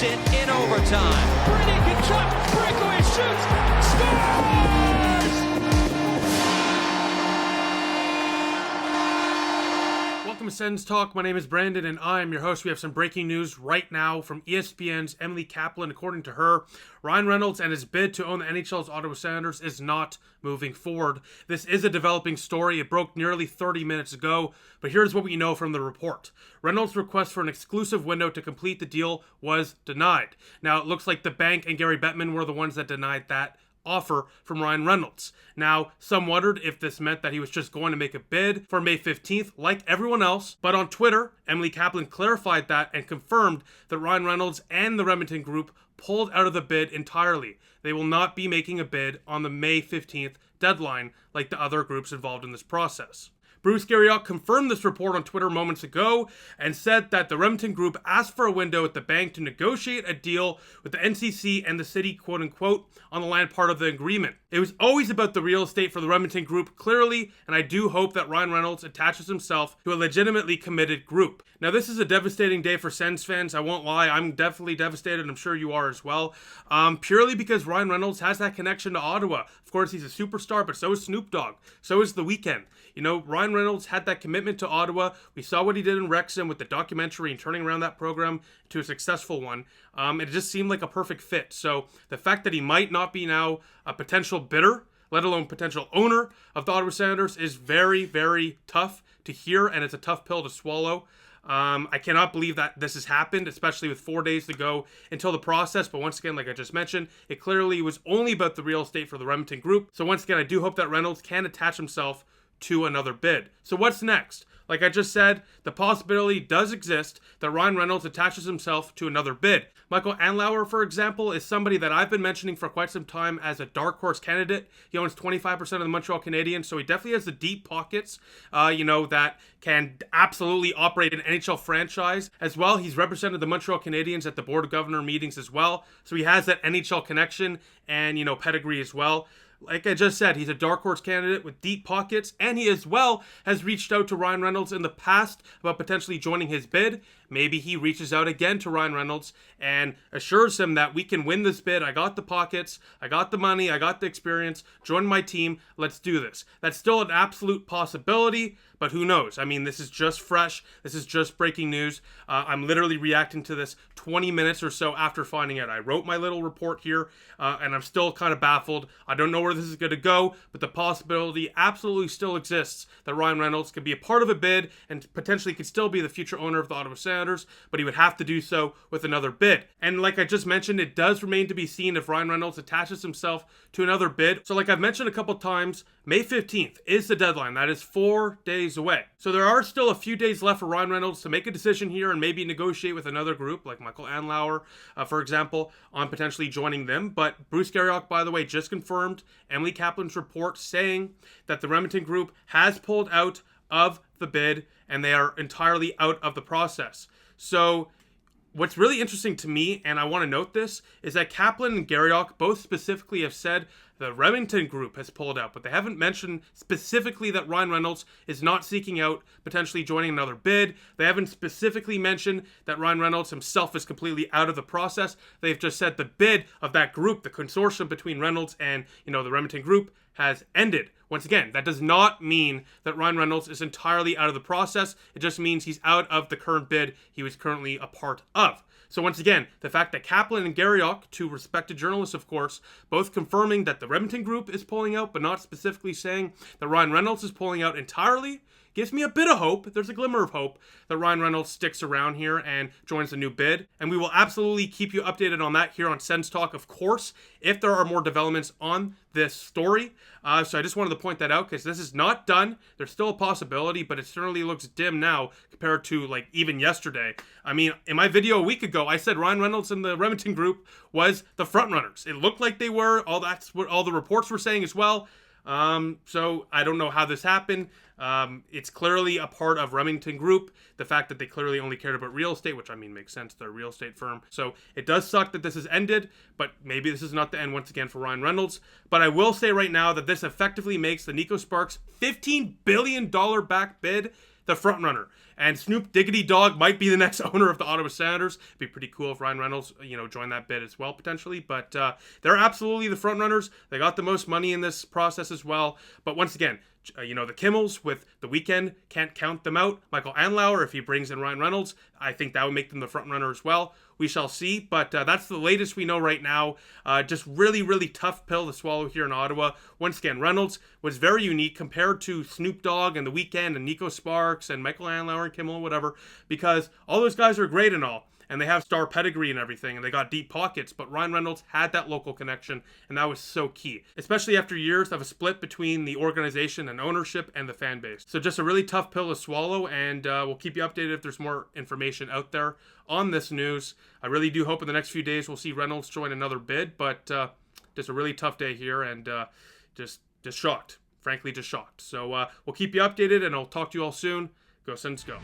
takes it in overtime. Brady can chop, breakaway shoots, scores! Welcome to Sens Talk. My name is Brandon and I am your host. We have some breaking news right now from ESPN's Emily Kaplan. According to her, Ryan Reynolds and his bid to own the NHL's Ottawa Senators is not moving forward. This is a developing story. It broke nearly 30 minutes ago, but here's what we know from the report. Reynolds' request for an exclusive window to complete the deal was denied. Now, it looks like the bank and Gary Bettman were the ones that denied that offer from Ryan Reynolds. Now, some wondered if this meant that he was just going to make a bid for May 15th, like everyone else, but on Twitter, Emily Kaplan clarified that and confirmed that Ryan Reynolds and the Remington Group pulled out of the bid entirely. They will not be making a bid on the May 15th deadline like the other groups involved in this process. Bruce Garriock confirmed this report on Twitter moments ago and said that the Remington Group asked for a window at the bank to negotiate a deal with the NCC and the city, quote-unquote, on the land part of the agreement. It was always about the real estate for the Remington Group, clearly, and I do hope that Ryan Reynolds attaches himself to a legitimately committed group. Now, this is a devastating day for Sens fans. I won't lie. I'm definitely devastated. I'm sure you are as well. Purely because Ryan Reynolds has that connection to Ottawa. Of course, he's a superstar, but so is Snoop Dogg. So is The Weeknd. You know, Ryan Reynolds had that commitment to Ottawa. We saw what he did in Wrexham with the documentary and turning around that program to a successful one. It just seemed like a perfect fit. So the fact that he might not be now a potential bidder, let alone potential owner of the Ottawa Senators, is very, very tough to hear, and it's a tough pill to swallow. I cannot believe that this has happened, especially with 4 days to go until the process. But once again, like I just mentioned, it clearly was only about the real estate for the Remington Group. So once again, I do hope that Reynolds can attach himself to another bid. So what's next? Like I just said, the possibility does exist that Ryan Reynolds attaches himself to another bid. Michael Andlauer, for example, is somebody that I've been mentioning for quite some time as a dark horse candidate. He owns 25% of the Montreal Canadiens, so he definitely has the deep pockets, that can absolutely operate an NHL franchise. As well, he's represented the Montreal Canadiens at the Board of Governor meetings as well, so he has that NHL connection and, pedigree as well. Like I just said, he's a dark horse candidate with deep pockets, and he as well has reached out to Ryan Reynolds in the past about potentially joining his bid. Maybe he reaches out again to Ryan Reynolds and assures him that we can win this bid. I got the pockets, I got the money, I got the experience, join my team, let's do this. That's still an absolute possibility, but who knows? I mean, this is just fresh. This is just breaking news. I'm literally reacting to this 20 minutes or so after finding out. I wrote my little report here, and I'm still kind of baffled. I don't know where this is going to go, but the possibility absolutely still exists that Ryan Reynolds could be a part of a bid and potentially could still be the future owner of the Ottawa Senators, but he would have to do so with another bid. And like I just mentioned, it does remain to be seen if Ryan Reynolds attaches himself to another bid. So like I've mentioned a couple times, May 15th is the deadline. That is 4 days away. So there are still a few days left for Ryan Reynolds to make a decision here and maybe negotiate with another group like Michael Andlauer, for example, on potentially joining them. But Bruce Garriock, by the way, just confirmed Emily Kaplan's report saying that the Remington Group has pulled out of the bid and they are entirely out of the process. So what's really interesting to me, and I want to note this, is that Kaplan and Garriock both specifically have said the Remington Group has pulled out, but they haven't mentioned specifically that Ryan Reynolds is not seeking out potentially joining another bid. They haven't specifically mentioned that Ryan Reynolds himself is completely out of the process. They've just said the bid of that group, the consortium between Reynolds and, the Remington Group, has ended. Once again, that does not mean that Ryan Reynolds is entirely out of the process. It just means he's out of the current bid he was currently a part of. So once again, the fact that Kaplan and Garriock, two respected journalists of course, both confirming that the Remington Group is pulling out, but not specifically saying that Ryan Reynolds is pulling out entirely, gives me a bit of hope. There's a glimmer of hope that Ryan Reynolds sticks around here and joins the new bid. And we will absolutely keep you updated on that here on Sens Talk, of course, if there are more developments on this story. So I just wanted to point that out because this is not done. There's still a possibility, but it certainly looks dim now compared to like even yesterday. I mean, in my video a week ago, I said Ryan Reynolds and the Remington Group was the front runners. It looked like they were. That's what all the reports were saying as well. So I don't know how this happened. It's clearly a part of Remington Group. The fact that they clearly only cared about real estate, which I mean makes sense, they're a real estate firm. So it does suck that this has ended, but maybe this is not the end once again for Ryan Reynolds. But I will say right now that this effectively makes the Nico Sparks $15 billion back bid the front runner. And Snoop Diggity Dog might be the next owner of the Ottawa Senators. It'd be pretty cool if Ryan Reynolds, joined that bid as well, potentially. But they're absolutely the front runners. They got the most money in this process as well. But once again, the Kimmels with The Weeknd, can't count them out. Michael Anlauer, if he brings in Ryan Reynolds, I think that would make them the front runner as well. We shall see, but that's the latest we know right now. Just really, really tough pill to swallow here in Ottawa. Once again, Reynolds was very unique compared to Snoop Dogg and The Weeknd and Nico Sparks and Michael Anlauer and Kimmel and whatever, because all those guys are great and all, and they have star pedigree and everything, and they got deep pockets, but Ryan Reynolds had that local connection, and that was so key, especially after years of a split between the organization and ownership and the fan base. So just a really tough pill to swallow, and we'll keep you updated if there's more information out there on this news. I really do hope in the next few days we'll see Reynolds join another bid, but just a really tough day here, and just shocked. Frankly, just shocked. So we'll keep you updated, and I'll talk to you all soon. Go Sens, go.